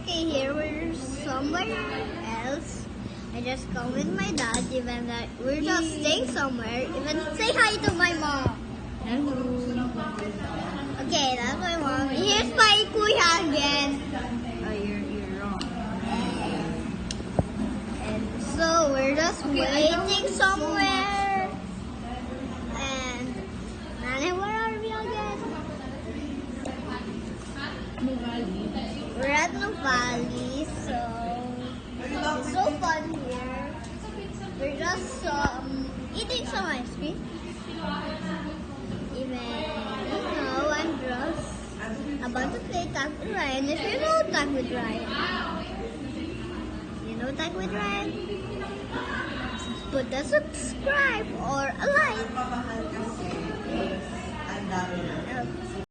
Okay, here we're somewhere else. I just come with my dad, even that we're just staying somewhere. Even say hi to my mom. Hello. Okay, that's my mom. Here's my kuya again. Oh, you're wrong. And so we're just waiting somewhere. And Nani, where are we again? We're at Nuvali, so it's so fun here. We're just eating some ice cream. Even, I'm just about to play tag with Ryan. If you know tag with Ryan, you know tag with Ryan? Put a subscribe or a like.